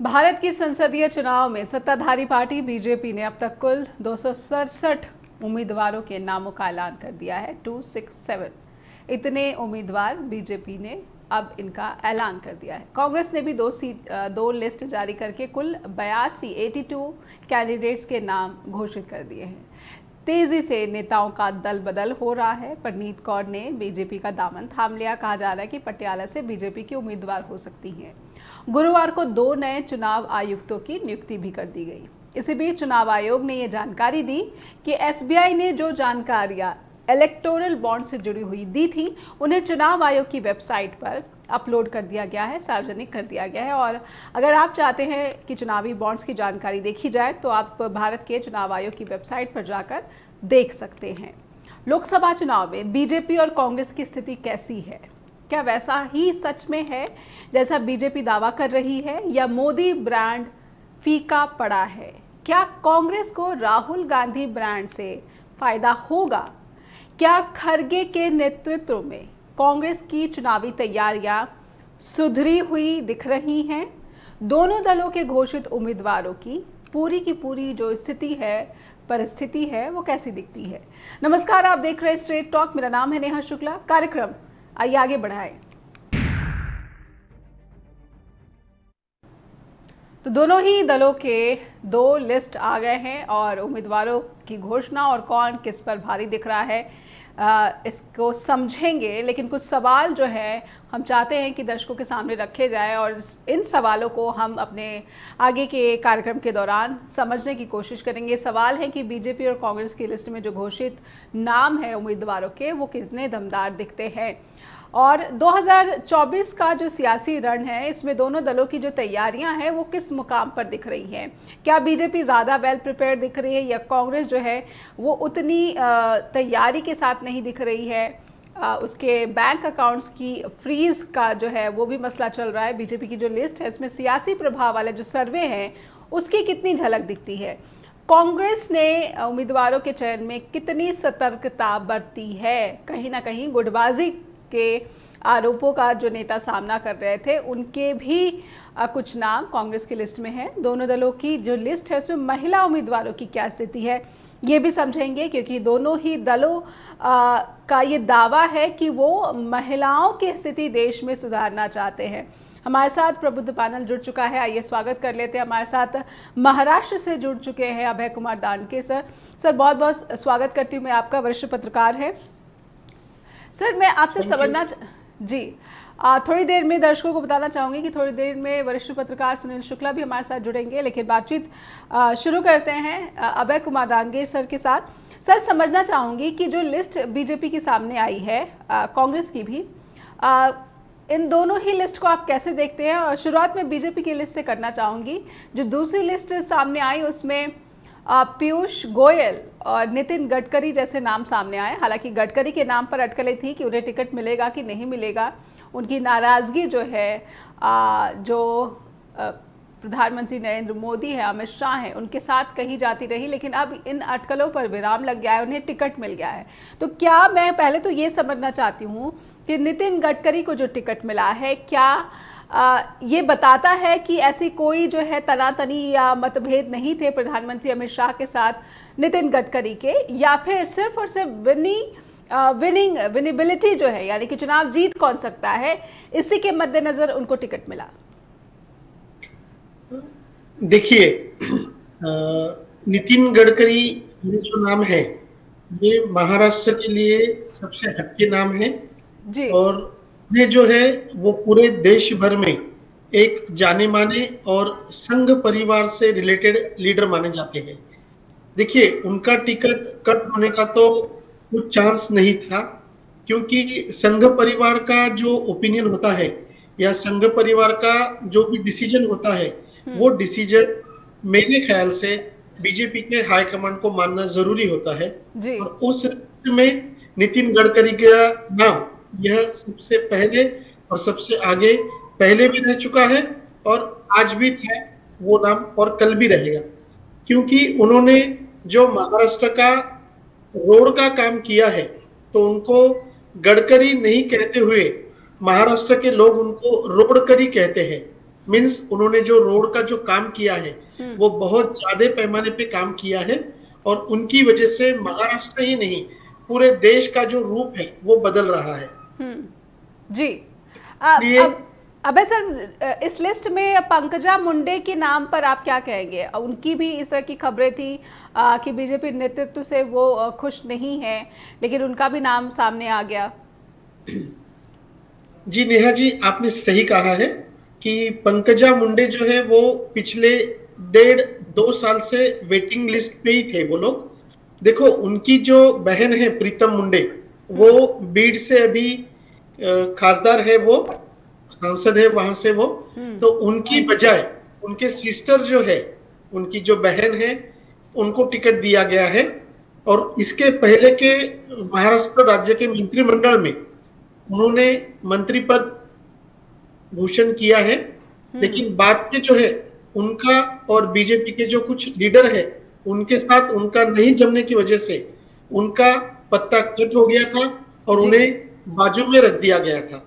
भारत की संसदीय चुनाव में सत्ताधारी पार्टी बीजेपी ने अब तक कुल 267 उम्मीदवारों के नामों का ऐलान कर दिया है। 267 इतने उम्मीदवार बीजेपी ने अब इनका ऐलान कर दिया है। कांग्रेस ने भी दो लिस्ट जारी करके कुल 82 कैंडिडेट्स के नाम घोषित कर दिए हैं। तेजी से नेताओं का दल बदल हो रहा है। परनीत कौर ने बीजेपी का दामन थाम लिया। कहा जा रहा है कि पटियाला से बीजेपी की उम्मीदवार हो सकती हैं। गुरुवार को 2 नए चुनाव आयुक्तों की नियुक्ति भी कर दी गई। इसी बीच चुनाव आयोग ने ये जानकारी दी कि एसबीआई ने जो जानकारियां इलेक्टोरल बॉन्ड से जुड़ी हुई दी थी, उन्हें चुनाव आयोग की वेबसाइट पर अपलोड कर दिया गया है, सार्वजनिक कर दिया गया है। और अगर आप चाहते हैं कि चुनावी बॉन्ड्स की जानकारी देखी जाए तो आप भारत के चुनाव आयोग की वेबसाइट पर जाकर देख सकते हैं। लोकसभा चुनाव में बीजेपी और कांग्रेस की स्थिति कैसी है? क्या वैसा ही सच में है जैसा बीजेपी दावा कर रही है, या मोदी ब्रांड फीका पड़ा है? क्या कांग्रेस को राहुल गांधी ब्रांड से फायदा होगा? क्या खरगे के नेतृत्व में कांग्रेस की चुनावी तैयारियां सुधरी हुई दिख रही हैं? दोनों दलों के घोषित उम्मीदवारों की पूरी जो स्थिति है, परिस्थिति है, वो कैसी दिखती है? नमस्कार, आप देख रहे हैं स्ट्रेट टॉक। मेरा नाम है नेहा शुक्ला। कार्यक्रम आइए आगे बढ़ाएं। तो दोनों ही दलों के 2 लिस्ट आ गए हैं और उम्मीदवारों की घोषणा और कौन किस पर भारी दिख रहा है इसको समझेंगे। लेकिन कुछ सवाल जो है हम चाहते हैं कि दर्शकों के सामने रखे जाए और इन सवालों को हम अपने आगे के कार्यक्रम के दौरान समझने की कोशिश करेंगे। सवाल है कि बीजेपी और कांग्रेस की लिस्ट में जो घोषित नाम है उम्मीदवारों के, वो कितने दमदार दिखते हैं। और 2024 का जो सियासी रण है, इसमें दोनों दलों की जो तैयारियां हैं वो किस मुकाम पर दिख रही हैं? क्या बीजेपी ज़्यादा वेल प्रिपेयर दिख रही है, या कांग्रेस जो है वो उतनी तैयारी के साथ नहीं दिख रही है? उसके बैंक अकाउंट्स की फ्रीज का जो है वो भी मसला चल रहा है। बीजेपी की जो लिस्ट है इसमें सियासी प्रभाव वाले जो सर्वे हैं उसकी कितनी झलक दिखती है? कांग्रेस ने उम्मीदवारों के चयन में कितनी सतर्कता बरती है? कहीं ना कहीं गुटबाजी के आरोपों का जो नेता सामना कर रहे थे, उनके भी कुछ नाम कांग्रेस की लिस्ट में है। दोनों दलों की जो लिस्ट है उसमें महिला उम्मीदवारों की क्या स्थिति है, ये भी समझेंगे, क्योंकि दोनों ही दलों का ये दावा है कि वो महिलाओं की स्थिति देश में सुधारना चाहते हैं। हमारे साथ प्रबुद्ध पैनल जुड़ चुका है। आइए स्वागत कर लेते हैं। हमारे साथ महाराष्ट्र से जुड़ चुके हैं अभय कुमार दानके सर। बहुत बहुत स्वागत करती हूँ मैं आपका। वरिष्ठ पत्रकार है सर। मैं आपसे समझना जी थोड़ी देर में दर्शकों को बताना चाहूँगी कि थोड़ी देर में वरिष्ठ पत्रकार सुनील शुक्ला भी हमारे साथ जुड़ेंगे। लेकिन बातचीत शुरू करते हैं अभय कुमार दानके सर के साथ। सर, समझना चाहूँगी कि जो लिस्ट बीजेपी के सामने आई है, कांग्रेस की भी, इन दोनों ही लिस्ट को आप कैसे देखते हैं? और शुरुआत में बीजेपी की लिस्ट से करना चाहूँगी। जो दूसरी लिस्ट सामने आई उसमें पीयूष गोयल और नितिन गडकरी जैसे नाम सामने आए। हालांकि गडकरी के नाम पर अटकलें थी कि उन्हें टिकट मिलेगा कि नहीं मिलेगा। उनकी नाराज़गी जो है जो प्रधानमंत्री नरेंद्र मोदी है, अमित शाह हैं, उनके साथ कही जाती रही। लेकिन अब इन अटकलों पर विराम लग गया है, उन्हें टिकट मिल गया है। तो क्या, मैं पहले तो ये समझना चाहती हूँ कि नितिन गडकरी को जो टिकट मिला है, क्या ये बताता है कि ऐसी कोई जो है तनातनी या मतभेद नहीं थे प्रधानमंत्री अमित शाह के साथ नितिन गडकरी के, या फिर सिर्फ और सिर्फ विनिबिलिटी जो है, यानी कि चुनाव जीत कौन सकता है, इसी के मद्देनजर उनको टिकट मिला? देखिए, नितिन गडकरी जो नाम है ये महाराष्ट्र के लिए सबसे हटके नाम है जी। और ये जो है वो पूरे देश भर में एक जाने माने और संघ परिवार से रिलेटेड लीडर माने जाते हैं। देखिए, उनका टिकट कट होने का तो कुछ चांस नहीं था, क्योंकि संघ परिवार का जो ओपिनियन होता है या संघ परिवार का जो भी डिसीजन होता है, वो डिसीजन मेरे ख्याल से बीजेपी के हाईकमांड को मानना जरूरी होता है जी। और उस में नितिन गडकरी का नाम यह सबसे पहले और सबसे आगे पहले भी रह चुका है, और आज भी था वो नाम और कल भी रहेगा, क्योंकि उन्होंने जो महाराष्ट्र का रोड का काम किया है, तो उनको गडकरी नहीं कहते हुए महाराष्ट्र के लोग उनको रोडकरी कहते हैं। मीन्स उन्होंने जो रोड का जो काम किया है वो बहुत ज्यादा पैमाने पे काम किया है, और उनकी वजह से महाराष्ट्र ही नहीं पूरे देश का जो रूप है वो बदल रहा है। जी। अब सर, इस लिस्ट में पंकजा मुंडे के नाम पर आप क्या कहेंगे? उनकी भी इस तरह की खबरें थी कि बीजेपी नेतृत्व से वो खुश नहीं है, लेकिन उनका भी नाम सामने आ गया। जी नेहा जी, आपने सही कहा है कि पंकजा मुंडे जो है वो पिछले 1.5-2 साल से वेटिंग लिस्ट पे ही थे वो लोग। देखो, उनकी जो बहन है प्रीतम मुंडे, वो बीड से अभी खासदार है, वो सांसद है वहां से वो, तो उनकी बजाय उनके सिस्टर जो है, उनकी जो बहन है, उनको टिकट दिया गया है। और इसके पहले के महाराष्ट्र राज्य के मंत्रिमंडल में उन्होंने मंत्री पद भूषण किया है, लेकिन बाद में जो है उनका और बीजेपी के जो कुछ लीडर है उनके साथ उनका नहीं जमने की वजह से उनका पत्ता कट हो गया था और उन्हें बाजू में रख दिया गया था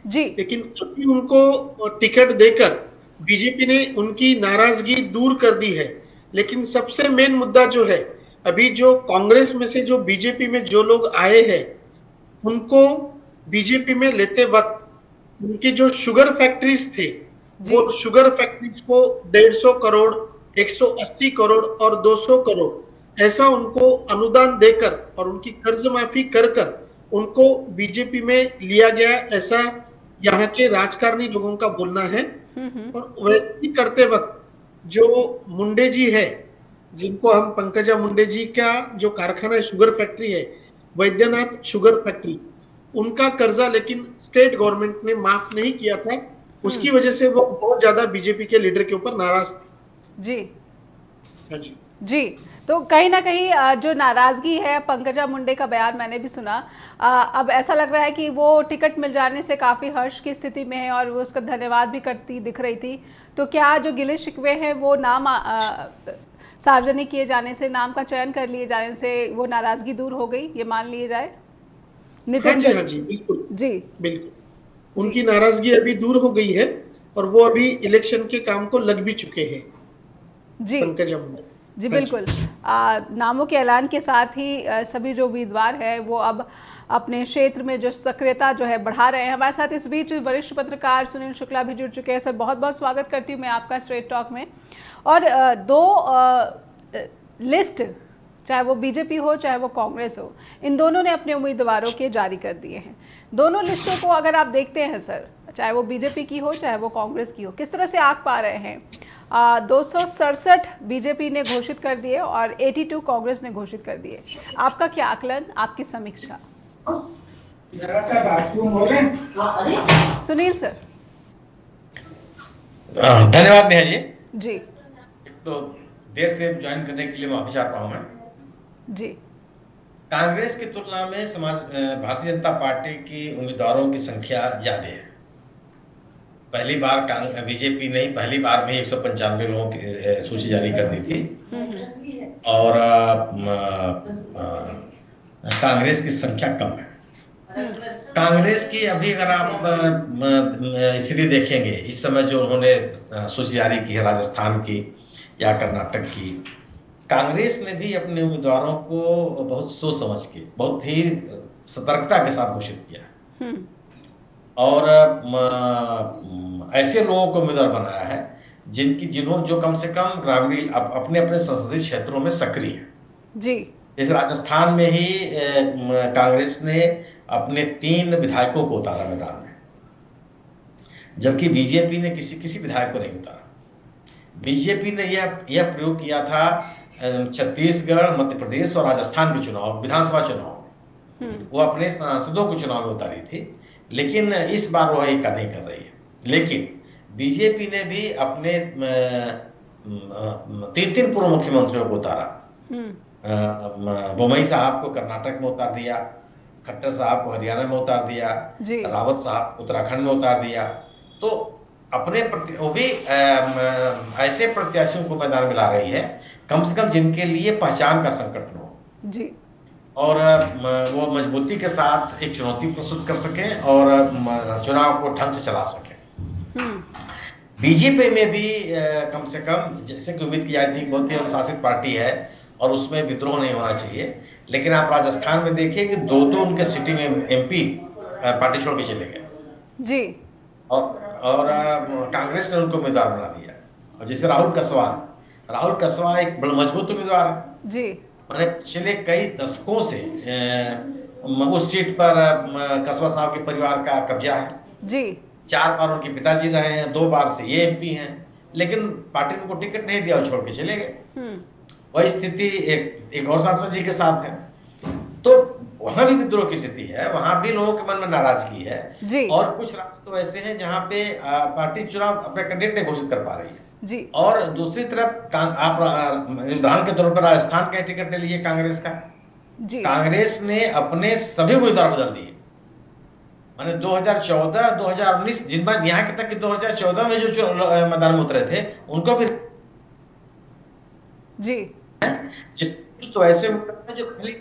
जी। लेकिन अभी उनको टिकट देकर बीजेपी ने उनकी नाराजगी दूर कर दी है। लेकिन सबसे मेन मुद्दा जो है, अभी जो कांग्रेस में से जो बीजेपी में जो लोग आए हैं उनको बीजेपी में लेते वक्त उनकी जो शुगर फैक्ट्रीज थे वो शुगर फैक्ट्रीज को 150 करोड़, 180 करोड़ और 200 करोड़ ऐसा उनको अनुदान देकर और उनकी कर्ज माफी कर उनको बीजेपी में लिया गया, ऐसा यहाँ के राजकारणी लोगों का बोलना है। और वैसे ही करते वक्त जो मुंडे जी है, जिनको हम पंकजा मुंडे जी का जो कारखाना शुगर फैक्ट्री है, वैद्यनाथ शुगर फैक्ट्री, उनका कर्जा लेकिन स्टेट गवर्नमेंट ने माफ नहीं किया था, उसकी वजह से वो बहुत ज्यादा बीजेपी के लीडर के ऊपर नाराज थे। जी हाँ जी जी। तो कहीं ना कहीं जो नाराजगी है, पंकजा मुंडे का बयान मैंने भी सुना, अब ऐसा लग रहा है कि वो टिकट मिल जाने से काफ़ी हर्ष की स्थिति में है और वो उसका धन्यवाद भी करती दिख रही थी। तो क्या जो गिले शिकवे हैं वो नाम सार्वजनिक किए जाने से, नाम का चयन कर लिए जाने से वो नाराजगी दूर हो गई, ये मान लिए जाए? हाँ जी बिल्कुल जी बिल्कुल, उनकी नाराजगी अभी दूर हो गई है और वो अभी इलेक्शन के काम को लग भी चुके हैं जी पंकजा मुंडे जी। बिल्कुल, नामों के ऐलान के साथ ही सभी जो उम्मीदवार है वो अब अपने क्षेत्र में जो सक्रियता जो है बढ़ा रहे हैं। हमारे साथ इस बीच वरिष्ठ पत्रकार सुनील शुक्ला भी जुड़ चुके हैं। सर, बहुत बहुत स्वागत करती हूँ मैं आपका स्ट्रेट टॉक में। और दो लिस्ट, चाहे वो बीजेपी हो चाहे वो कांग्रेस हो, इन दोनों ने अपने उम्मीदवारों के जारी कर दिए हैं। दोनों लिस्टों को अगर आप देखते हैं सर, चाहे वो बीजेपी की हो चाहे वो कांग्रेस की हो, किस तरह से आंक पा रहे हैं? 267 बीजेपी ने घोषित कर दिए और 82 कांग्रेस ने घोषित कर दिए। आपका क्या आकलन, आपकी समीक्षा? सुनील सर। धन्यवाद नेहा जी। जी, तो देर से ज्वाइन करने के लिए माफी चाहता हूं मैं जी। कांग्रेस की तुलना में भारतीय जनता पार्टी की उम्मीदवारों की संख्या ज्यादा है। पहली बार बीजेपी ने पहली बार में 195 लोगों की सूची जारी कर दी थी और कांग्रेस की संख्या कम है। कांग्रेस की अभी अगर आप स्थिति देखेंगे, इस समय जो उन्होंने सूची जारी की है राजस्थान की या कर्नाटक की, कांग्रेस ने भी अपने उम्मीदवारों को बहुत सोच समझ के, बहुत ही सतर्कता के साथ घोषित किया है और ऐसे लोगों को उम्मीदवार बनाया है जो कम से कम ग्रामीण अपने अपने संसदीय क्षेत्रों में सक्रिय है जी। जैसे राजस्थान में ही कांग्रेस ने अपने 3 विधायकों को उतारा मैदान में, जबकि बीजेपी ने किसी विधायक को नहीं उतारा। बीजेपी ने यह प्रयोग किया था छत्तीसगढ़, मध्य प्रदेश और राजस्थान के चुनाव, विधानसभा चुनाव में वो अपने सांसदों को चुनाव में उतारी थी, लेकिन इस बार वो नहीं कर रही है। लेकिन बीजेपी ने भी अपने 3 पूर्व मुख्यमंत्रियों को उतारा। बोमई साहब को कर्नाटक में उतार दिया, खट्टर साहब को हरियाणा में उतार दिया, रावत साहब उत्तराखंड में उतार दिया। तो अपने वो भी ऐसे प्रत्याशियों को मैदान में ला रही है, कम से कम जिनके लिए पहचान का संकट न हो जी, और वो मजबूती के साथ एक चुनौती प्रस्तुत कर सके और चुनाव को ढंग से चला सके। बीजेपी में भी कम से कम जैसे कि उम्मीद की जाती थी, बहुत ही अनुशासित पार्टी है और उसमें विद्रोह नहीं होना चाहिए, लेकिन आप राजस्थान में देखिए कि दो उनके सिटिंग एमपी पार्टी छोड़ के चले गए जी, और कांग्रेस ने उनको उम्मीदवार बना दिया। और जैसे राहुल कसवा एक बड़ा मजबूत उम्मीदवार है जी, मैंने पिछले कई दशकों से उस सीट पर कसवा साहब के परिवार का कब्जा है जी। 4 बार उनके पिताजी रहे हैं, 2 बार से ये एमपी हैं, लेकिन पार्टी ने उनको टिकट नहीं दिया और छोड़ के चले गए। वही स्थिति एक और सांसद जी के साथ है, तो वहां भी विद्रोह की स्थिति है, वहां भी लोगों के मन में नाराजगी है जी। और कुछ राज्य तो ऐसे हैं जहां पे पार्टी चुनाव अपने कैंडिडेट नहीं घोषित कर पा रही है जी। और दूसरी तरफ आप उदाहरण के तौर पर राजस्थान का टिकट ले लीजिए कांग्रेस का जी। कांग्रेस ने अपने सभी उम्मीदवार बदल दिए, माने 2014 2019 जिन बार यहाँ तक कि 2014 में जो मैदान में उतरे थे उनको भी जी, जिस तो ऐसे जो पहली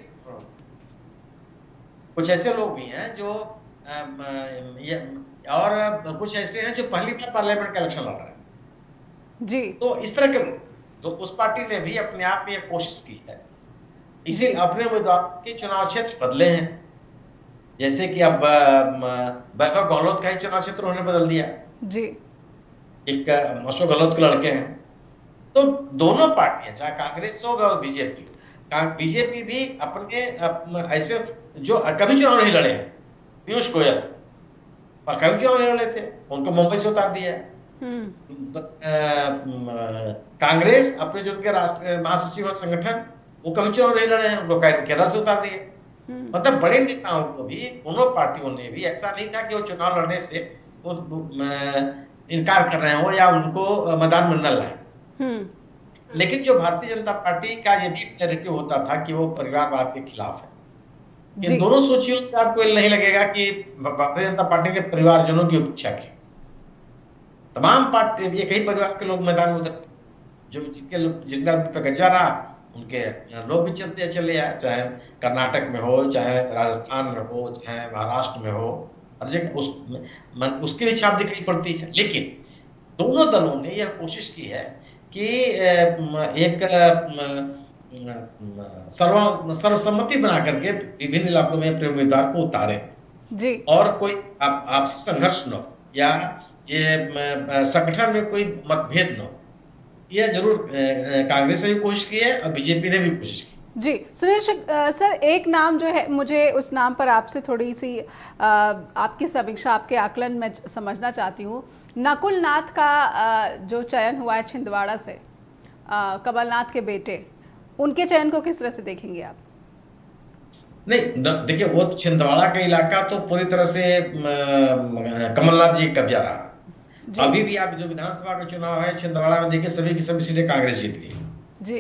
कुछ ऐसे लोग भी हैं जो और कुछ ऐसे हैं जो पहली बार पार्लियामेंट का इलेक्शन लड़ रहे हैं जी। तो इस तरह के तो उस पार्टी ने भी अपने आप में एक कोशिश की है, इसे अपने उम्मीदवार के चुनाव क्षेत्र बदले हैं, जैसे कि अब वैभव गहलोत का ही चुनाव क्षेत्र उन्होंने बदल दिया जी, एक अशोक गहलोत के लड़के हैं। तो दोनों पार्टियां चाहे कांग्रेस हो और बीजेपी भी अपने ऐसे जो कभी चुनाव नहीं लड़े हैं, पीयूष गोयल कभी चुनाव नहीं लड़े थे, उनको मुंबई से उतार दिया। कांग्रेस अपने जो उनके राष्ट्रीय महासचिव संगठन वो कभी चुनाव नहीं लड़े हैं, उनको केरल से उतार दिए। मतलब बड़े नेताओं को भी दोनों पार्टियों ने भी ऐसा नहीं था कि वो चुनाव लड़ने से वो इनकार कर रहे हो या उनको मैदान में न लाए, लेकिन जो भारतीय जनता पार्टी का ये भी नैरेटिव होता था कि वो परिवारवाद के खिलाफ है। इन दोनों सोचियों से आपको नहीं लगेगा कि भारतीय जनता पार्टी ने परिवारजनों की उपेक्षा की, तमाम पार्टी एक ही परिवार के लोग मैदान में उतर, जो जिनका पे कब्जा रहा उनके लोग भी चले आए, चाहे कर्नाटक में हो, चाहे राजस्थान में हो, चाहे महाराष्ट्र में हो, हर जगह उसकी भी छाप दिखाई पड़ती है। लेकिन दोनों दलों ने यह कोशिश की है कि एक सर्वसम्मति बना करके विभिन्न इलाकों में अपने उम्मीदवार को उतारे जी, और कोई आपसी संघर्ष न हो या ये संगठन में कोई मतभेद न हो। यह जरूर कांग्रेस ने भी कोशिश की है और बीजेपी ने भी कोशिश की जी। सुनील सर, एक नाम जो है, मुझे उस नाम पर आपसे थोड़ी सी आपकी समीक्षा, आपके आकलन में समझना चाहती हूँ। नकुल नाथ का जो चयन हुआ है छिंदवाड़ा से, कमलनाथ के बेटे, उनके चयन को किस तरह से देखेंगे आप? नहीं देखिए, वो छिंदवाड़ा का इलाका तो पूरी तरह से कमलनाथ जी कब्जा रहा। अभी भी आप जो विधानसभा का चुनाव है छिंदवाड़ा में देखिए, सभी की सभी सीटें कांग्रेस जीत गई जी।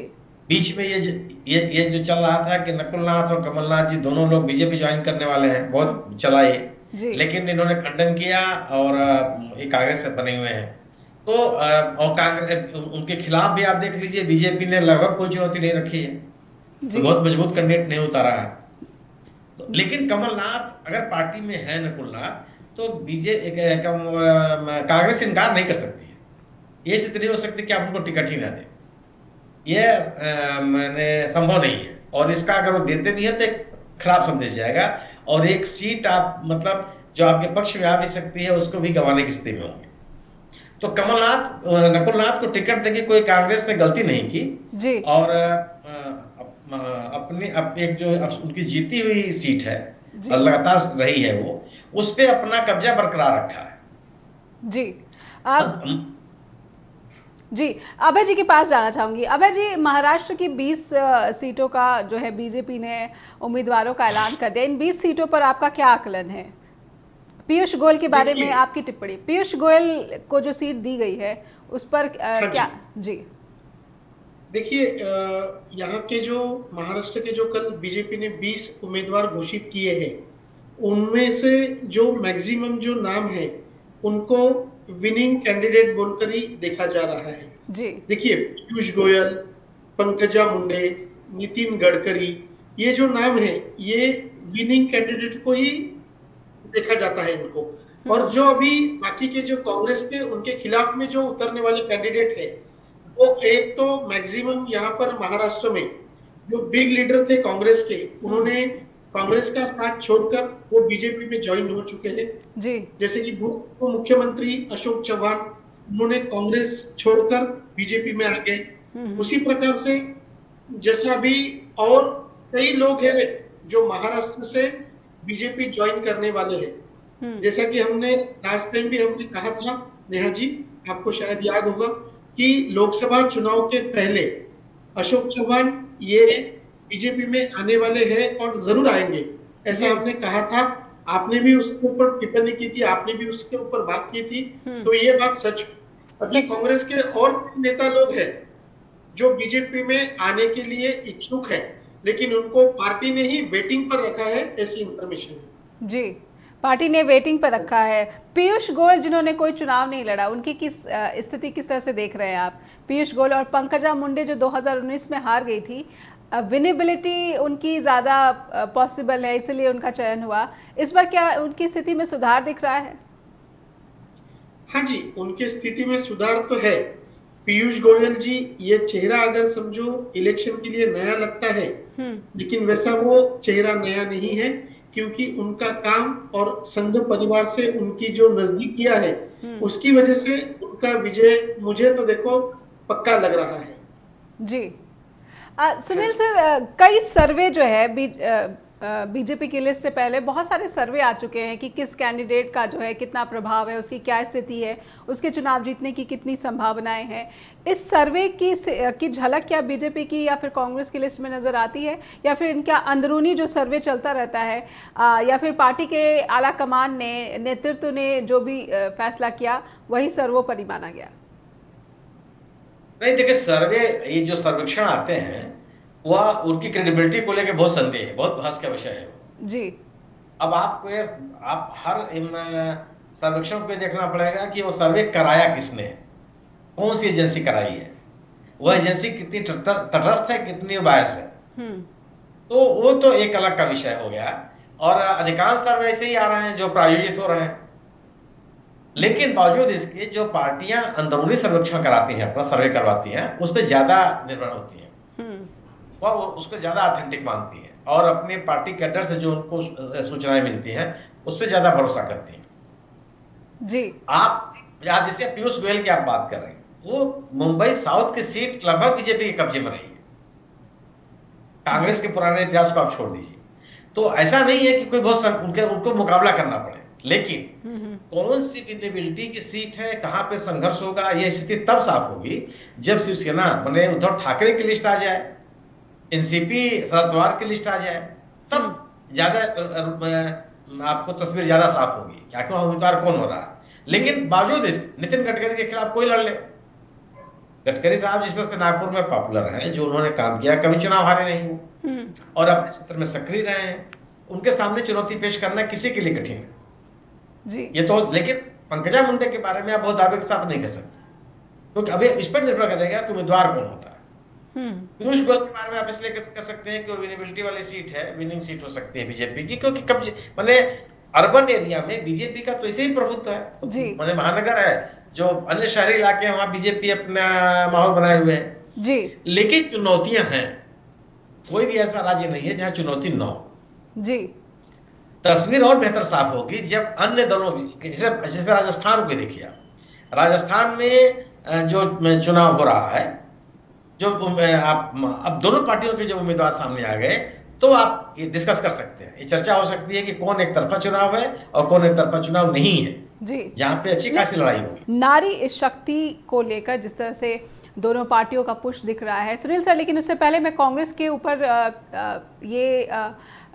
बीच में ये जो चल रहा था कि नकुलनाथ और कमलनाथ जी दोनों लोग बीजेपी ज्वाइन करने वाले हैं, बहुत चला ये, लेकिन इन्होंने खंडन किया और ये कांग्रेस से बने हुए हैं। तो और कांग्रेस उनके खिलाफ भी आप देख लीजिए, बीजेपी ने लगभग कोई चुनौती नहीं रखी है, तो बहुत मजबूत कैंडिडेट नहीं उतारा है। तो लेकिन कमलनाथ अगर पार्टी में है नकुलनाथ, तो कांग्रेस इनकार नहीं कर सकती है, ये स्थिति नहीं हो सकती कि आप उनको टिकट ही ना दें, ये मैंने संभव नहीं है। और इसका अगर वो देते भी है तो एक खराब संदेश जाएगा और एक सीट आप मतलब जो आपके पक्ष में आ भी सकती है उसको भी गंवाने की स्थिति में होंगे। तो नकुलनाथ को टिकट देके कोई कांग्रेस ने गलती नहीं की जी। और एक जो उनकी जीती हुई सीट है और लगातार रही है, वो उस पे अपना कब्जा बरकरार रखा है जी। जी, अभय जी के पास जाना चाहूंगी। अभय जी, महाराष्ट्र की 20 सीटों का जो है बीजेपी ने उम्मीदवारों का ऐलान कर दिया, इन 20 सीटों पर आपका क्या आकलन है? पीयूष गोयल के बारे में आपकी टिप्पणी। पीयूष गोयल को जो सीट दी गई है उस पर क्या जी? देखिए, यहाँ के जो महाराष्ट्र के जो कल बीजेपी ने 20 उम्मीदवार घोषित किए हैं, उनमें से जो मैक्सिमम जो नाम है उनको विनिंग कैंडिडेट बोलकर ही देखा जा रहा है जी। देखिए, पीयूष गोयल, पंकजा मुंडे, नितिन गडकरी, ये जो नाम है ये विनिंग कैंडिडेट को ही देखा जाता है इनको। और जो अभी बाकी के जो कांग्रेस के उनके खिलाफ में जो उतरने वाले कैंडिडेट है, वो एक तो मैक्सिमम यहाँ पर महाराष्ट्र में जो बिग लीडर थे कांग्रेस के, उन्होंने कांग्रेस का साथ छोड़कर वो बीजेपी में ज्वाइन हो चुके हैं जी। जैसे कि भूतपूर्व मुख्यमंत्री अशोक चौहान, उन्होंने कांग्रेस छोड़कर बीजेपी में आ गए। उसी प्रकार से जैसा भी और कई लोग हैं जो महाराष्ट्र से बीजेपी ज्वाइन करने वाले हैं। जैसा कि हमने लास्ट टाइम भी हमने कहा था, नेहा जी आपको शायद याद होगा कि लोकसभा चुनाव के पहले अशोक चौहान ये बीजेपी में आने वाले हैं और जरूर आएंगे, ऐसा हमने कहा था। आपने भी उसके ऊपर टिप्पणी की थी, आपने भी उसके ऊपर बात की थी, तो ये बात सच। अभी कांग्रेस के और नेता लोग हैं जो बीजेपी में आने के लिए इच्छुक है, लेकिन उनको पार्टी ने ही वेटिंग पर रखा है, ऐसी इंफॉर्मेशन है जी। पार्टी ने वेटिंग पर रखा है। पीयूष गोयल जिन्होंने कोई चुनाव नहीं लड़ा, उनकी किस स्थिति किस तरह से देख रहे हैं आप? पीयूष गोयल और पंकजा मुंडे जो 2019 में हार गई थी, विनेबिलिटी उनकी ज़्यादा पॉसिबल है, इसलिए उनका चयन हुआ। इस बार क्या उनकी स्थिति में सुधार दिख रहा है? हाँ जी, उनकी स्थिति में सुधार तो है। पीयूष गोयल जी, ये चेहरा अगर समझो इलेक्शन के लिए नया लगता है, लेकिन वैसा वो चेहरा नया नहीं है, क्योंकि उनका काम और संघ परिवार से उनकी जो नजदीकियां है, उसकी वजह से उनका विजय मुझे तो देखो पक्का लग रहा है जी। सुनील सर, कई सर्वे जो है बीजेपी की लिस्ट से पहले बहुत सारे सर्वे आ चुके हैं कि किस कैंडिडेट का जो है कितना प्रभाव है, उसकी क्या स्थिति है, उसके चुनाव जीतने की कितनी संभावनाएं हैं। इस सर्वे की झलक क्या बीजेपी की या फिर कांग्रेस की लिस्ट में नज़र आती है, या फिर इनका अंदरूनी जो सर्वे चलता रहता है, या फिर पार्टी के आला कमान ने, नेतृत्व ने जो भी फैसला किया वही सर्वोपरि माना गया? नहीं, देखिए सर्वे, ये जो सर्वेक्षण आते हैं वह उनकी क्रेडिबिलिटी को लेकर बहुत संदेह है, बहुत बहस का विषय है जी। अब आप हर सर्वेक्षण पे देखना पड़ेगा कि वो सर्वे कराया किसने, कौन सी एजेंसी कराई है, वह एजेंसी कितनी तटस्थ है, कितनी बायस है, तो वो तो एक अलग का विषय हो गया। और अधिकांश सर्वे ऐसे ही आ रहे हैं जो प्रायोजित हो रहे हैं, लेकिन बावजूद इसके जो पार्टियां अंदरूनी सर्वेक्षण कराती हैं, अपना सर्वे करवाती हैं, उस पर ज्यादा निर्भर होती है, वह उसको ज्यादा ऑथेंटिक मानती है और अपने पार्टी कैडर से जो उनको सूचनाएं मिलती हैं उस पर ज्यादा भरोसा करती हैं जी। आप जैसे पीयूष गोयल की आप बात कर रहे हैं, वो मुंबई साउथ की सीट लगभग बीजेपी के कब्जे में रही है। कांग्रेस के पुराने इतिहास को आप छोड़ दीजिए, तो ऐसा नहीं है कि कोई बहुत उनको मुकाबला करना पड़े, लेकिन कौन सी विनेबिलिटी की सीट है, कहां पे संघर्ष होगा, यह स्थिति तब साफ होगी जब शिवसेना माने उद्धव ठाकरे की लिस्ट आ जाए, एनसीपी शरद पवार की लिस्ट आ जाए, तब ज्यादा आपको तस्वीर ज्यादा साफ होगी कि आखिर उम्मीदवार कौन हो रहा है। लेकिन बावजूद नितिन गडकरी के खिलाफ कोई लड़ ले, गडकरी साहब जिस तरह से नागपुर में पॉपुलर हैं, जो उन्होंने काम किया, कभी चुनाव हारे नहीं वो और अपने क्षेत्र में सक्रिय रहे हैं, उनके सामने चुनौती पेश करना किसी के लिए कठिन है जी। ये तो, लेकिन पंकजा मुंडे के बारे में आप बहुत दावे के साथ नहीं कह सकते, क्योंकि अभी इस पर निर्भर करेगा कि उम्मीदवार कौन होता है। पीयूष गोयल के बारे में आप इसलिए कह सकते हैं कि वो विनेबिलिटी वाली सीट है, विनिंग सीट हो सकती है बीजेपी की, क्योंकि कब माने अर्बन एरिया में बीजेपी का तो ऐसे ही प्रभुत्व है, माने महानगर है, जो अन्य शहरी इलाके हैं वहां बीजेपी अपना माहौल बनाए हुए हैं जी। लेकिन चुनौतियां हैं, कोई भी ऐसा राज्य नहीं है जहां चुनौती न हो जी। तस्वीर और बेहतर साफ होगी जब अन्य दलों, जैसे राजस्थान को देखिए, राजस्थान में जो चुनाव हो रहा है, जो आप अब दोनों पार्टियों के जब उम्मीदवार सामने आ गए तो आप ये डिस्कस कर सकते हैं, ये चर्चा हो सकती है कि कौन एक तरफा चुनाव है और कौन एक तरफा चुनाव नहीं है जी, जहां पे अच्छी खासी लड़ाई होगी। नारी शक्ति को लेकर जिस तरह से दोनों पार्टियों का पुश दिख रहा है सुनील सर, लेकिन उससे पहले मैं कांग्रेस के ऊपर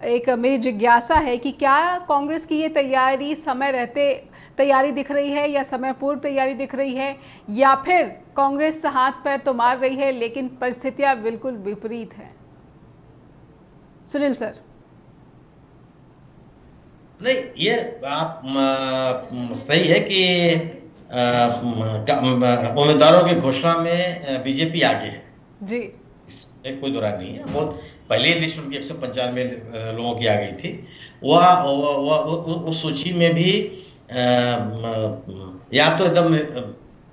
एक मेरी जिज्ञासा है कि क्या कांग्रेस की ये तैयारी समय रहते तैयारी दिख रही है या समय पूर्व तैयारी दिख रही है, या फिर कांग्रेस हाथ पैर तो मार रही है लेकिन परिस्थितियां बिल्कुल विपरीत है? सुनील सर। नहीं, ये आप सही है कि उम्मीदवारों की घोषणा में बीजेपी आगे है जी, इसमें कोई दुराय नहीं है। बहुत पहले लिस्ट उनकी 195 लोगों की आ गई थी, वह उस सूची में भी या तो एकदम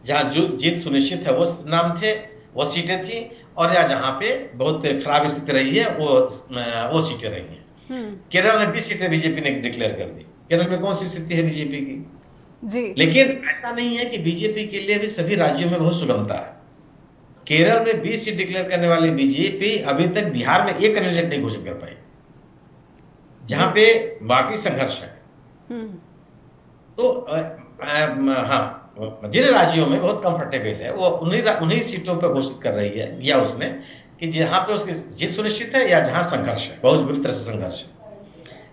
जहाँ जो जीत सुनिश्चित है वो नाम थे, वो सीटें थी, और या जहाँ पे बहुत खराब स्थिति रही है वो सीटें रही हैं। केरल में 20 सीटें बीजेपी ने डिक्लेयर कर दी। केरल में कौन सी स्थिति है बीजेपी की? जी। लेकिन ऐसा नहीं है कि बीजेपी के लिए भी सभी राज्यों में बहुत सुगमता है। केरल में 20 सीट डिक्लेयर करने वाली बीजेपी अभी तक बिहार में एक कैंडिडेट नहीं घोषित कर पाई, जहां पे बाकी संघर्ष है। तो हाँ, जिन राज्यों में बहुत कंफर्टेबल है वो उन्हीं सीटों पर घोषित कर रही है, दिया उसने, कि जहां पे उसकी जीत सुनिश्चित है या जहां संघर्ष है, बहुत बुरी तरह से संघर्ष है।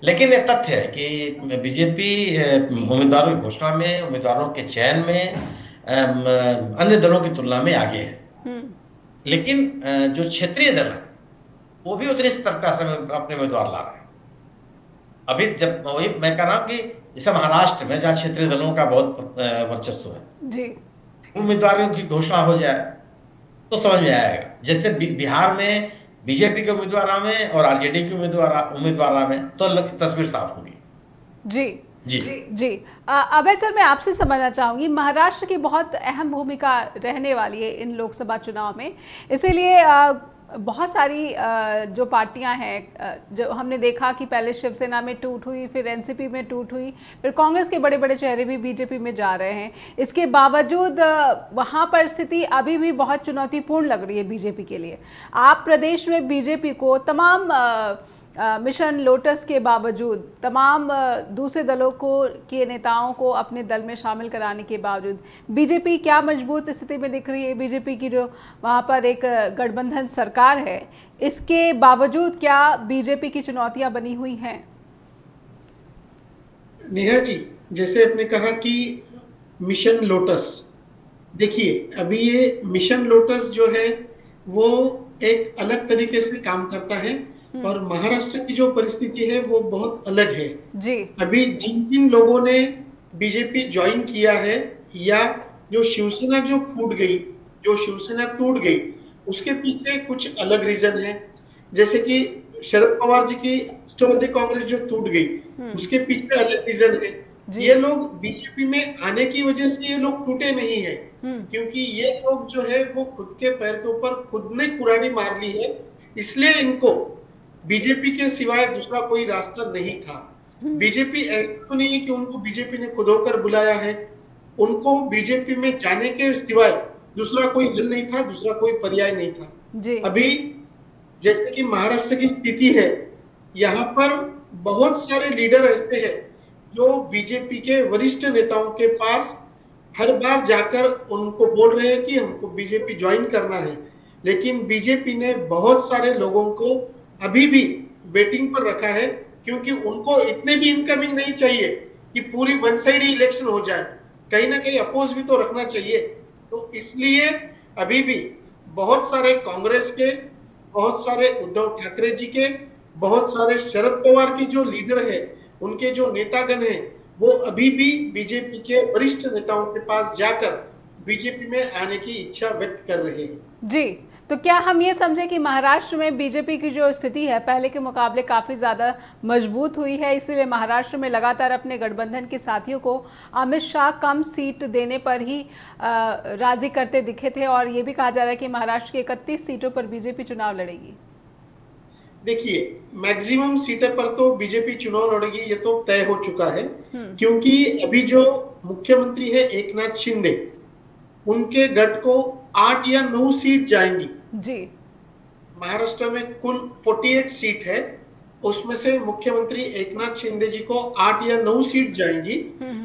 लेकिन यह तथ्य है कि बीजेपी उम्मीदवारों की घोषणा में, उम्मीदवारों के चयन में अन्य दलों की तुलना में आगे है। लेकिन जो क्षेत्रीय दल है वो भी उतनी सतर्कता से अपने उम्मीदवार ला रहे हैं। अभी जब वही मैं कह रहा हूँ कि जैसे महाराष्ट्र में जहाँ क्षेत्रीय दलों का बहुत वर्चस्व है जी, उम्मीदवारों की घोषणा हो जाए तो समझ में आएगा। जैसे बिहार में बीजेपी के उम्मीदवार में और आरजेडी के उम्मीदवार में तो तस्वीर साफ होगी। जी जी जी। अभय सर, मैं आपसे समझना चाहूंगी, महाराष्ट्र की बहुत अहम भूमिका रहने वाली है इन लोकसभा चुनाव में, इसीलिए बहुत सारी जो पार्टियां हैं, जो हमने देखा कि पहले शिवसेना में टूट हुई, फिर एनसीपी में टूट हुई, फिर कांग्रेस के बड़े बड़े चेहरे भी बीजेपी में जा रहे हैं। इसके बावजूद वहां पर स्थिति अभी भी बहुत चुनौतीपूर्ण लग रही है बीजेपी के लिए। आप प्रदेश में बीजेपी को तमाम मिशन लोटस के बावजूद, तमाम दूसरे दलों के नेताओं को अपने दल में शामिल कराने के बावजूद बीजेपी क्या मजबूत स्थिति में दिख रही है? बीजेपी की जो वहाँ पर एक गठबंधन सरकार है, इसके बावजूद क्या बीजेपी की चुनौतियां बनी हुई हैं? नेहा जी, जैसे आपने कहा कि मिशन लोटस, देखिए अभी ये मिशन लोटस जो है वो एक अलग तरीके से काम करता है और महाराष्ट्र की जो परिस्थिति है वो बहुत अलग है जी। अभी जिन जिन लोगों ने बीजेपी ज्वाइन किया है या जो शिवसेना जो फूट गई, जो शिवसेना टूट गई, उसके पीछे कुछ अलग रीजन है। जैसे कि शरद पवार जी की राष्ट्रवादी कांग्रेस जो टूट गई, उसके पीछे अलग रीजन है। ये लोग बीजेपी में आने की वजह से ये लोग टूटे नहीं है, क्योंकि ये लोग जो है वो खुद के पैर के ऊपर खुद ने कुराड़ी मार ली है, इसलिए इनको बीजेपी के सिवाय दूसरा कोई रास्ता नहीं था। बीजेपी ऐसा तो नहीं है कि उनको बीजेपी ने खुद होकर बुलाया है, उनको बीजेपी में जाने के सिवाय दूसरा कोई हल नहीं था, दूसरा कोई पर्याय नहीं था जी। अभी जैसे कि महाराष्ट्र की स्थिति है, यहाँ पर बहुत सारे लीडर ऐसे हैं जो बीजेपी के वरिष्ठ नेताओं के पास हर बार जाकर उनको बोल रहे हैं कि हमको बीजेपी ज्वाइन करना है, लेकिन बीजेपी ने बहुत सारे लोगों को अभी भी वेटिंग पर रखा है, क्योंकि उनको इतने भी इनकमिंग नहीं चाहिए कि पूरी वन साइड ही इलेक्शन हो जाए, कहीं ना कहीं अपोज भी तो रखना चाहिए। तो इसलिए अभी भी बहुत सारे कांग्रेस के, बहुत सारे उद्धव ठाकरे जी के, बहुत सारे शरद पवार की जो लीडर है, उनके जो नेतागण हैं, वो अभी भी बीजेपी के वरिष्ठ नेताओं के पास जाकर बीजेपी में आने की इच्छा व्यक्त कर रहे हैं जी। तो क्या हम ये समझें कि महाराष्ट्र में बीजेपी की जो स्थिति है पहले के मुकाबले काफ़ी ज़्यादा मजबूत हुई है, इसीलिए महाराष्ट्र में लगातार अपने गठबंधन के साथियों को अमित शाह कम सीट देने पर ही राजी करते दिखे थे, और ये भी कहा जा रहा है कि महाराष्ट्र की 31 सीटों पर बीजेपी चुनाव लड़ेगी? देखिए, मैक्सिमम सीटों पर तो बीजेपी चुनाव लड़ेगी, ये तो तय हो चुका है, क्योंकि अभी जो मुख्यमंत्री है एकनाथ शिंदे, उनके गठ को 8 या 9 सीट जाएंगी जी। महाराष्ट्र में कुल 48 सीट है, उसमें से मुख्यमंत्री एकनाथ शिंदे जी को 8 या 9 सीट जाएंगी,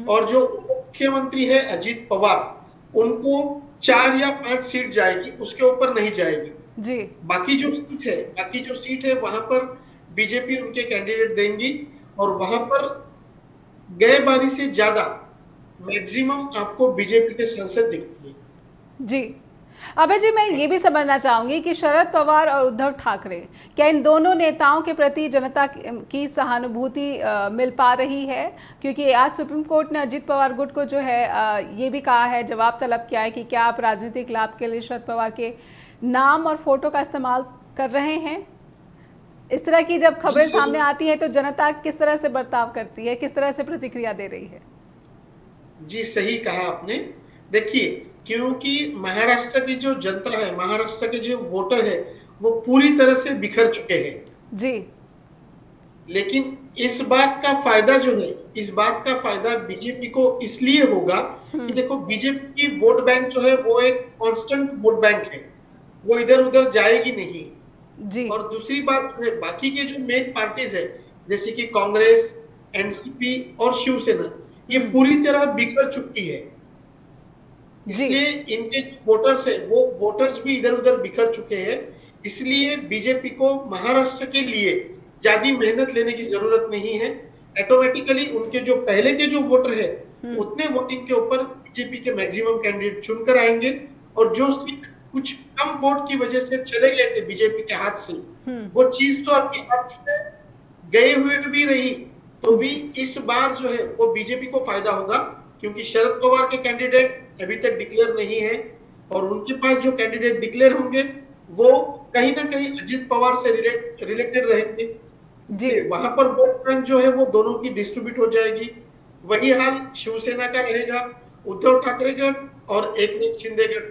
और जो मुख्यमंत्री है अजित पवार, उनको 4 या 5 सीट जाएगी, उसके ऊपर नहीं जाएगी जी। बाकी जो सीट है वहां पर बीजेपी उनके कैंडिडेट देंगी, और वहां पर गए बारी से ज्यादा मैक्सिमम आपको बीजेपी के सांसद दिखती है जी। अभय जी, मैं ये भी समझना चाहूंगी कि शरद पवार और उद्धव ठाकरे, क्या इन दोनों नेताओं के प्रति जनता की सहानुभूति मिल पा रही है? क्योंकि आज सुप्रीम कोर्ट ने अजित पवार गुट को जो है ये भी कहा है, जवाब तलब किया है कि क्या आप राजनीतिक लाभ के लिए शरद पवार के नाम और फोटो का इस्तेमाल कर रहे हैं? इस तरह की जब खबरें सामने आती है तो जनता किस तरह से बर्ताव करती है, किस तरह से प्रतिक्रिया दे रही है? जी सही कहा आपने। देखिए, क्योंकि महाराष्ट्र की जो जनता है, महाराष्ट्र के जो वोटर है, वो पूरी तरह से बिखर चुके हैं जी। लेकिन इस बात का फायदा जो है, इस बात का फायदा बीजेपी को इसलिए होगा कि देखो, बीजेपी की वोट बैंक जो है वो एक कांस्टेंट वोट बैंक है, वो इधर उधर जाएगी नहीं जी। और दूसरी बात जो है, बाकी के जो मेन पार्टीज है जैसे कि कांग्रेस, एनसीपी और शिवसेना, ये पूरी तरह बिखर चुकी है, इसलिए इनके जो वोटर्स है वो वोटर्स भी इधर उधर बिखर चुके हैं। इसलिए बीजेपी को महाराष्ट्र के लिए ज्यादा मेहनत लेने की जरूरत नहीं है। ऑटोमेटिकली उनके जो पहले के जो वोटर है उतने वोटिंग के ऊपर बीजेपी के मैक्सिमम कैंडिडेट चुनकर आएंगे और जो सीट कुछ कम वोट की वजह से चले गए थे बीजेपी के हाथ से, वो चीज तो आपके हाथ से गए हुए भी रही, तो भी इस बार जो है वो बीजेपी को फायदा होगा, क्योंकि शरद पवार के कैंडिडेट अभी तक डिक्लेयर नहीं है और उनके पास जो कैंडिडेट डिक्लेयर होंगे वो कहीं ना कहीं अजित पवार से रिलेटेड रहेंगे जी। वहां पर वोट बैंक जो है वो दोनों की डिस्ट्रीब्यूट हो जाएगी। वही हाल शिवसेना का रहेगा, उद्धव ठाकरे गढ़ और एकनाथ शिंदे गढ़,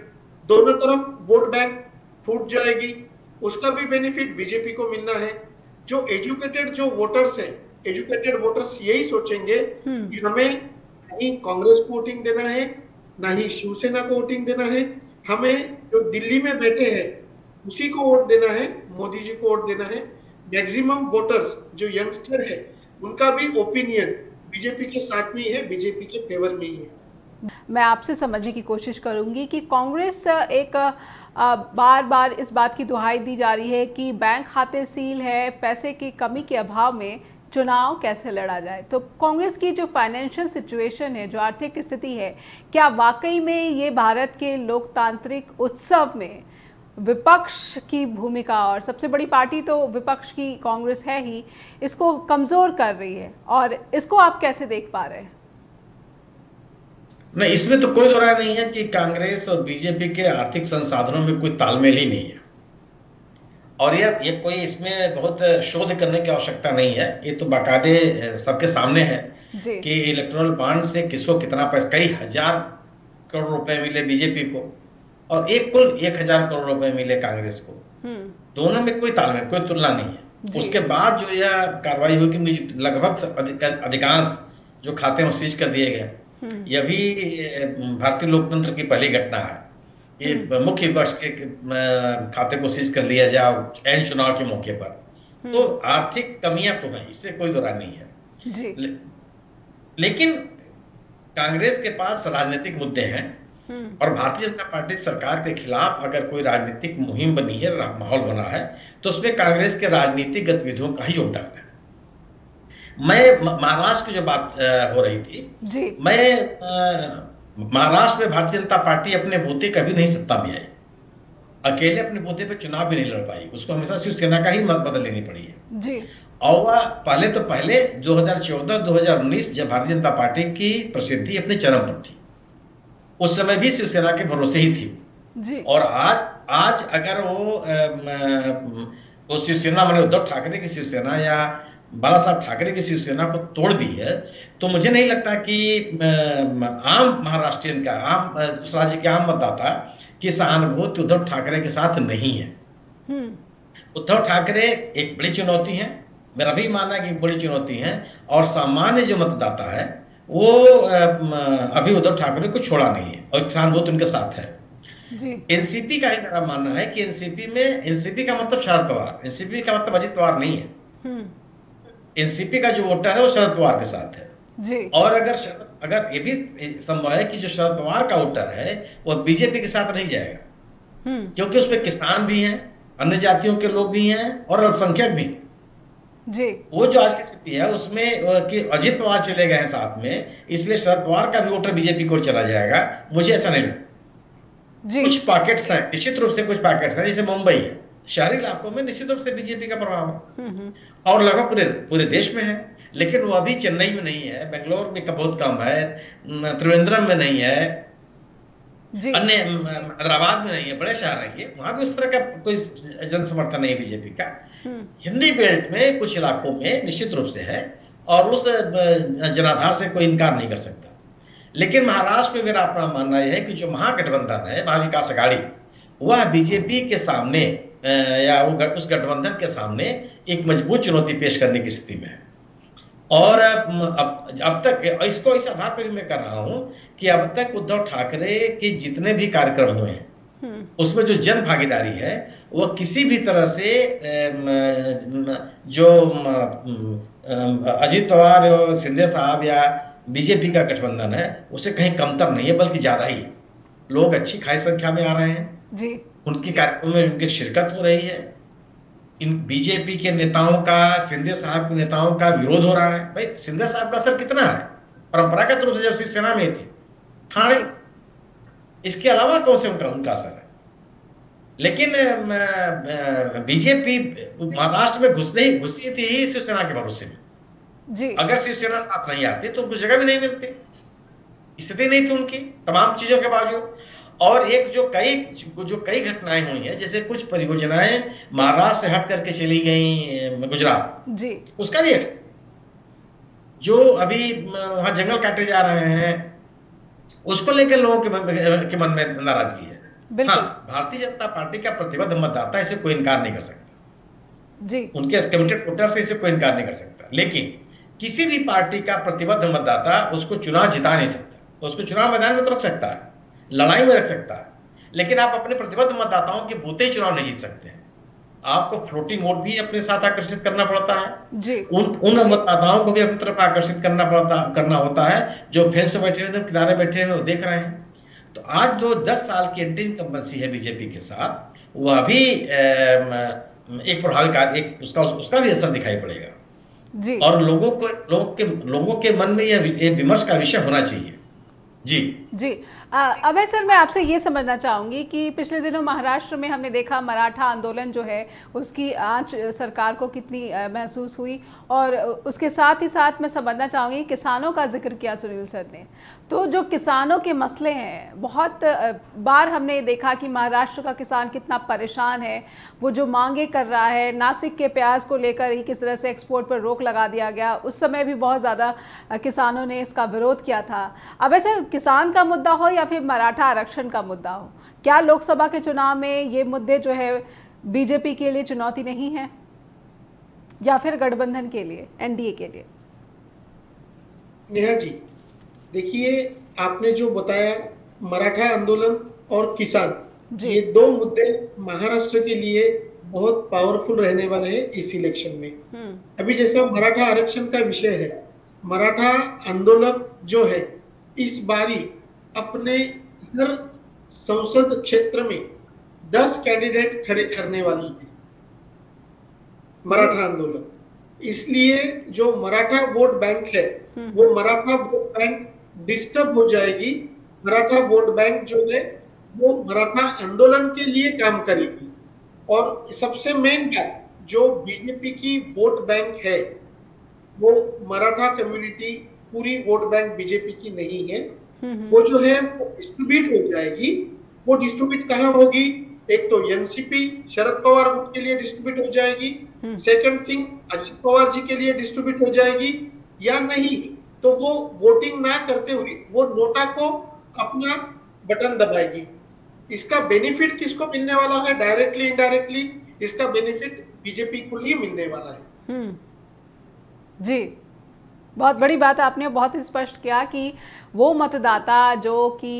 दोनों तरफ वोट बैंक फूट जाएगी, उसका भी बेनिफिट बीजेपी को मिलना है। जो एजुकेटेड जो वोटर्स है, एजुकेटेड वोटर्स यही सोचेंगे कि हमें नहीं कांग्रेस को वोटिंग देना है, ना ही शिवसेना को वोटिंग देना है, हमें जो दिल्ली में बैठे हैं उसी को वोट देना है, मोदी जी को वोट देना है। मैक्सिमम वोटर्स जो यंगस्टर है उनका भी ओपिनियन बीजेपी के साथ में ही है, बीजेपी के फेवर में ही है। मैं आपसे समझने की कोशिश करूंगी कि कांग्रेस एक बार बार इस बात की दुहाई दी जा रही है कि बैंक खाते सील है, पैसे की कमी के अभाव में चुनाव कैसे लड़ा जाए। तो कांग्रेस की जो फाइनेंशियल सिचुएशन है, जो आर्थिक स्थिति है, क्या वाकई में ये भारत के लोकतांत्रिक उत्सव में विपक्ष की भूमिका, और सबसे बड़ी पार्टी तो विपक्ष की कांग्रेस है ही, इसको कमजोर कर रही है? और इसको आप कैसे देख पा रहे हैं? नहीं, इसमें तो कोई दो राय नहीं है कि कांग्रेस और बीजेपी के आर्थिक संसाधनों में कोई तालमेल ही नहीं है। और ये कोई इसमें बहुत शोध करने की आवश्यकता नहीं है, ये तो बाकायदे सबके सामने है कि इलेक्टोरल बॉन्ड से किसको कितना पैसा, कई हजार करोड़ रुपए मिले बीजेपी को और कुल 1000 करोड़ रुपए मिले कांग्रेस को। दोनों में कोई तालमेल, कोई तुलना नहीं है। उसके बाद जो यह कार्रवाई हुई कि लगभग अधिकांश जो खाते हैं सीज कर दिए गए, यह भी भारतीय लोकतंत्र की पहली घटना है। ये मुख्य विपक्ष के खाते को सीज कर लिया जाए एंड चुनाव के मौके पर, तो आर्थिक कमियां तो हैं, इससे कोई दो राय नहीं है जी। लेकिन कांग्रेस के पास राजनीतिक मुद्दे हैं और भारतीय जनता पार्टी सरकार के खिलाफ अगर कोई राजनीतिक मुहिम बनी है, माहौल बना है, तो उसमें कांग्रेस के राजनीतिक गतिविधियों का ही योगदान है। मैं महाराष्ट्र की जो बात हो रही थी जी, मैं महाराष्ट्र में भारतीय जनता पार्टी अपने बूते कभी नहीं सत्ता में आई, अकेले अपने बूते पे चुनाव भी नहीं लड़ पाई, उसको हमेशा शिवसेना का ही मत बदल लेनी पड़ी है जी। और वह पहले 2014-2019 जब भारतीय जनता पार्टी की प्रसिद्धि अपने चरम पर थी, उस समय भी शिवसेना के भरोसे ही थी जी। और आज अगर वो शिवसेना माने उद्धव ठाकरे की शिवसेना या बाला साहब ठाकरे की शिवसेना को तोड़ दी है, तो मुझे नहीं लगता कि आम महाराष्ट्रियन का, उस राज्य के आम मतदाता की सहानुभूति उद्धव ठाकरे के साथ नहीं है। उद्धव ठाकरे एक बड़ी चुनौती है, मेरा भी मानना है कि बड़ी चुनौती है, और सामान्य जो मतदाता है वो अभी उद्धव ठाकरे को छोड़ा नहीं है और सहानुभूति उनके साथ है जी। एनसीपी का ही मेरा मानना है कि एनसीपी का मतलब शरद पवार, एनसीपी का मतलब अजित पवार नहीं है। एनसीपी का जो वोटर है वो शरद पवार के साथ है जी। और अगर ये भी संभव है कि जो शरद पवार का वोटर है वो बीजेपी के साथ नहीं जाएगा, क्योंकि उसमें किसान भी हैं, अन्य जातियों के लोग भी हैं और अल्पसंख्यक भी हैं जी। वो जो आज की स्थिति है उसमें कि अजित पवार चले गए हैं साथ में, इसलिए शरद पवार का भी वोटर बीजेपी को चला जाएगा, मुझे ऐसा नहीं लगता जी। कुछ पॉकेट्स हैं, निश्चित रूप से कुछ पॉकेट्स हैं, जैसे मुंबई है, शहरी इलाकों में निश्चित रूप से बीजेपी का प्रभाव है और लगभग पूरे देश में है, लेकिन वो अभी चेन्नई में नहीं है, बेंगलोर में बहुत कम है, त्रिवेंद्रम में नहीं है, अन्य हैदराबाद में नहीं है, बड़े शहर है, वहां भी उस तरह का कोई जन समर्थन नहीं है बीजेपी का। हिंदी बेल्ट में कुछ इलाकों में निश्चित रूप से है और उस जनाधार से कोई इनकार नहीं कर सकता। लेकिन महाराष्ट्र में मेरा अपना मानना यह है कि जो महागठबंधन है, महाविकास आघाड़ी, वह बीजेपी के सामने या उस गठबंधन के सामने एक मजबूत चुनौती पेश करने की स्थिति में है। और अब तक इसको इस आधार पर मैं कर रहा हूं कि अब तक उद्धव ठाकरे के जितने भी कार्यक्रम हुए हैं उसमें जो जन भागीदारी है वो किसी भी तरह से जो अजित पवार और शिंदे साहब या बीजेपी का गठबंधन है उसे कहीं कमतर नहीं है, बल्कि ज्यादा ही है। लोग अच्छी खासी संख्या में आ रहे हैं जी, उनकी कार्यक्रम में उनकी शिरकत हो रही है। इन बीजेपी के नेताओं का, शिंदे साहब के नेताओं का विरोध हो रहा है। भाई शिंदे साहब का असर कितना है? परंपरागत रूप से जब शिवसेना में थे ठाणे, इसके अलावा कौन से उनका असर है? लेकिन बीजेपी महाराष्ट्र में घुसी थी शिवसेना के भरोसे में जी। अगर शिवसेना साथ नहीं आती तो उनको जगह भी नहीं मिलती, स्थिति नहीं थी उनकी तमाम चीजों के बावजूद। और एक जो कई घटनाएं हुई हैं, जैसे कुछ परियोजनाएं महाराष्ट्र से हट करके चली गई गुजरात जी, उसका भी एक्शन, जो अभी वहां जंगल काटे जा रहे हैं उसको लेकर लोगों के मन में नाराजगी है। हाँ, भारतीय जनता पार्टी का प्रतिबद्ध मतदाता इसे कोई इनकार नहीं कर सकता जी, उनके कमिटेड वोटर से इसे कोई इनकार नहीं कर सकता। लेकिन किसी भी पार्टी का प्रतिबद्ध मतदाता उसको चुनाव जिता नहीं सकता। उसको चुनाव मैदान में तो रख सकता है, लड़ाई में रख सकता है, लेकिन आप अपने प्रतिबद्ध मतदाताओं के बूते ही चुनाव नहीं जीत सकते हैं। आपको फ्लोटिंग वोट भी अपने साथ आकर्षित करना पड़ता है जी। उन मतदाताओं को भी अपनी तरफ आकर्षित करना होता है जो फेंस से बैठे हुए, किनारे बैठे हुए देख रहे हैं। तो आज जो 10 साल की एंटी इनकम्बेंसी है बीजेपी के साथ, वह भी एक प्रभावी उसका भी असर दिखाई पड़ेगा जी। और लोगों के मन में यह विमर्श का विषय होना चाहिए जी जी। अभय सर, मैं आपसे ये समझना चाहूँगी कि पिछले दिनों महाराष्ट्र में हमने देखा मराठा आंदोलन जो है उसकी आंच सरकार को कितनी महसूस हुई, और उसके साथ ही साथ मैं समझना चाहूँगी किसानों का जिक्र किया सुनील सर ने। तो जो किसानों के मसले हैं, बहुत बार हमने देखा कि महाराष्ट्र का किसान कितना परेशान है, वो जो मांगे कर रहा है। नासिक के प्याज को लेकर ही किस तरह से एक्सपोर्ट पर रोक लगा दिया गया, उस समय भी बहुत ज़्यादा किसानों ने इसका विरोध किया था। अभय सर, किसान का मुद्दा हो या फिर मराठा आरक्षण का मुद्दा हो, क्या लोकसभा के चुनाव में ये मुद्दे जो है बीजेपी के लिए चुनौती नहीं है, या फिर गठबंधन के लिए, एनडीए के लिए? नेहा जी, देखिए आपने जो बताया मराठा आंदोलन और किसान, ये दो मुद्दे महाराष्ट्र के लिए बहुत पावरफुल रहने वाले हैं इस इलेक्शन में। अभी जैसा मराठा आरक्षण का विषय है, मराठा आंदोलन जो है इस बारी अपने हर संसद क्षेत्र में 10 कैंडिडेट खड़े करने वाली है मराठा आंदोलन। इसलिए जो मराठा वोट बैंक है वो मराठा वोट बैंक डिस्टर्ब हो जाएगी। मराठा वोट बैंक जो है वो मराठा आंदोलन के लिए काम करेगी। और सबसे मेन बात, जो बीजेपी की वोट बैंक है वो मराठा कम्युनिटी पूरी वोट बैंक बीजेपी की नहीं है। वो जो है वो डिस्ट्रीब्यूट हो जाएगी। वो डिस्ट्रीब्यूट कहाँ होगी? एक तो एनसीपी शरद पवार गुट के लिए डिस्ट्रीब्यूट हो जाएगी, सेकंड थिंग अजित पवार जी के लिए डिस्ट्रीब्यूट हो जाएगी, या नहीं तो वो वोटिंग ना करते हुए वो नोटा को अपना बटन दबाएगी। इसका बेनिफिट किसको मिलने वाला है? डायरेक्टली इनडायरेक्टली इसका बेनिफिट बीजेपी को ही मिलने वाला है जी। बहुत बड़ी बात आपने बहुत स्पष्ट किया कि वो मतदाता जो कि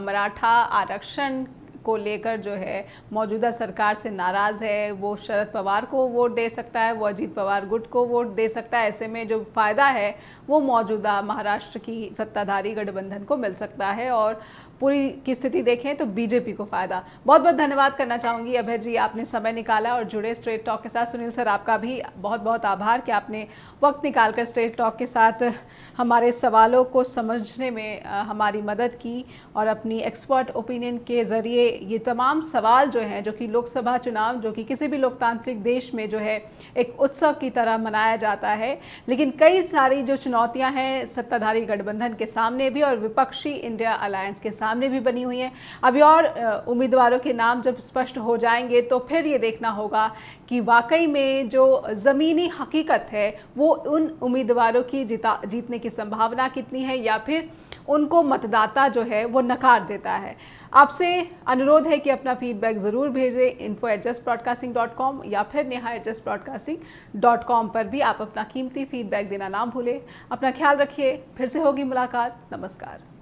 मराठा आरक्षण को लेकर जो है मौजूदा सरकार से नाराज़ है, वो शरद पवार को वोट दे सकता है, वो अजीत पवार गुट को वोट दे सकता है। ऐसे में जो फ़ायदा है वो मौजूदा महाराष्ट्र की सत्ताधारी गठबंधन को मिल सकता है, और पूरी की स्थिति देखें तो बीजेपी को फ़ायदा। बहुत बहुत धन्यवाद करना चाहूँगी अभय जी, आपने समय निकाला और जुड़े स्ट्रेट टॉक के साथ। सुनील सर, आपका भी बहुत बहुत आभार कि आपने वक्त निकाल कर स्ट्रेट टॉक के साथ हमारे सवालों को समझने में हमारी मदद की, और अपनी एक्सपर्ट ओपिनियन के ज़रिए ये तमाम सवाल जो हैं, जो कि लोकसभा चुनाव जो कि किसी भी लोकतांत्रिक देश में जो है एक उत्सव की तरह मनाया जाता है, लेकिन कई सारी जो चुनौतियाँ हैं सत्ताधारी गठबंधन के सामने भी और विपक्षी इंडिया अलायंस के सामने भी बनी हुई हैं। अभी और उम्मीदवारों के नाम जब स्पष्ट हो जाएंगे तो फिर ये देखना होगा कि वाकई में जो ज़मीनी हकीकत है वो उन उम्मीदवारों की जीतने की संभावना कितनी है, या फिर उनको मतदाता जो है वो नकार देता है। आपसे अनुरोध है कि अपना फीडबैक ज़रूर भेजें info@justbroadcasting.com या फिर neha@justbroadcasting.com पर भी आप अपना कीमती फीडबैक देना ना भूलें। अपना ख्याल रखिए, फिर से होगी मुलाकात। नमस्कार।